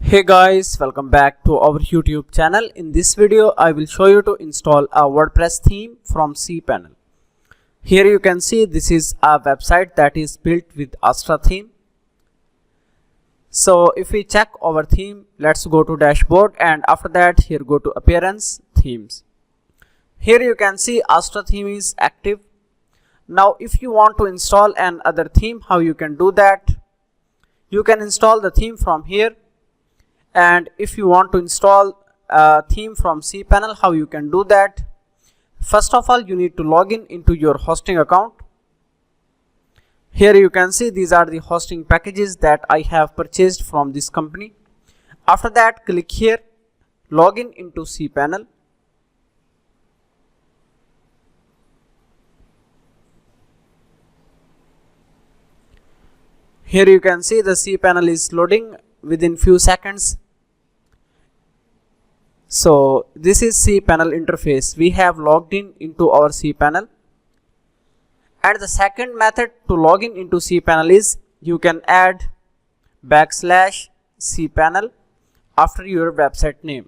Hey guys, welcome back to our YouTube channel. In this video, I will show you to install a WordPress theme from cPanel. Here you can see this is a website that is built with Astra theme. So if we check our theme, let's go to dashboard, and after that here go to appearance, themes. Here you can see Astra theme is active. Now if you want to install another theme, how you can do that? You can install the theme from here. And if you want to install a theme from cPanel, how you can do that? First of all, you need to log in into your hosting account. Here you can see these are the hosting packages that I have purchased from this company. After that, click here, log in into cPanel. Here you can see the cPanel is loading within few seconds. So this is cPanel interface. We have logged in into our cPanel. And the second method to log in into cPanel is you can add \cPanel after your website name.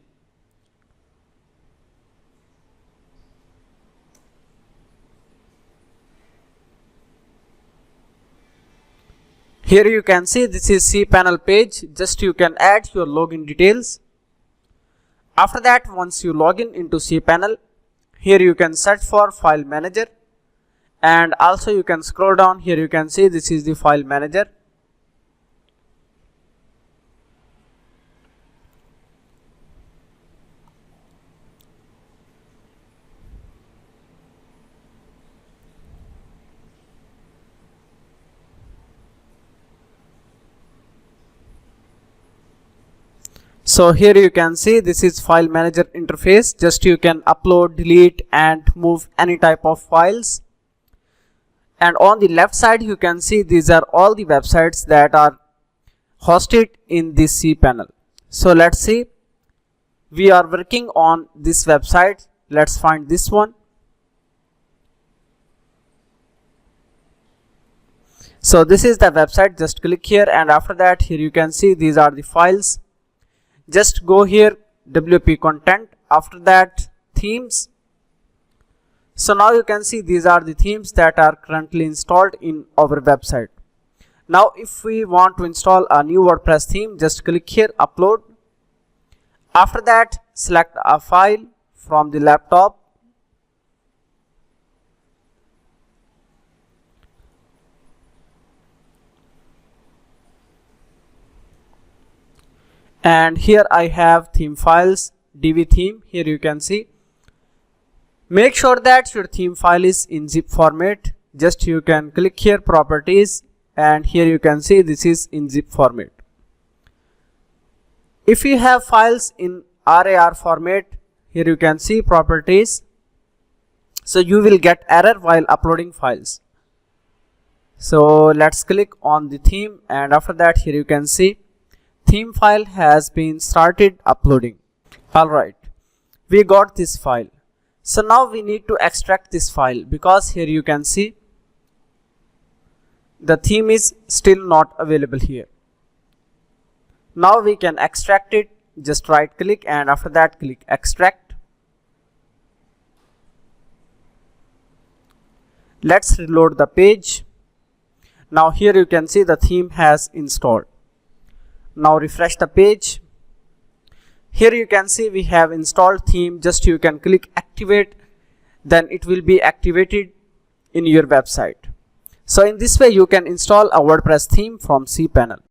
Here you can see this is cPanel page. Just you can add your login details. After that, once you log in into cPanel, here you can search for file manager, and also you can scroll down. Here you can see this is the file manager. So here you can see this is file manager interface. Just you can upload, delete and move any type of files. And on the left side you can see these are all the websites that are hosted in this cPanel. So let's see, we are working on this website. Let's find this one. So this is the website. Just click here, and after that here you can see these are the files. Just go here, WP content, after that themes. So now you can see these are the themes that are currently installed in our website. Now if we want to install a new WordPress theme, just click here, upload. After that, select a file from the laptop. And here I have theme files, DV theme. Here you can see. Make sure that your theme file is in zip format. Just you can click here, properties, and here you can see this is in zip format. If you have files in RAR format, here you can see properties. So you will get error while uploading files. So let's click on the theme, and after that here you can see theme file has been started uploading. Alright, we got this file. So now we need to extract this file, because here you can see the theme is still not available here. Now we can extract it. Just right click, and after that click extract. Let's reload the page. Now here you can see the theme has installed. Now refresh the page. Here you can see we have installed theme. Just you can click activate, then it will be activated in your website. So in this way you can install a WordPress theme from cPanel.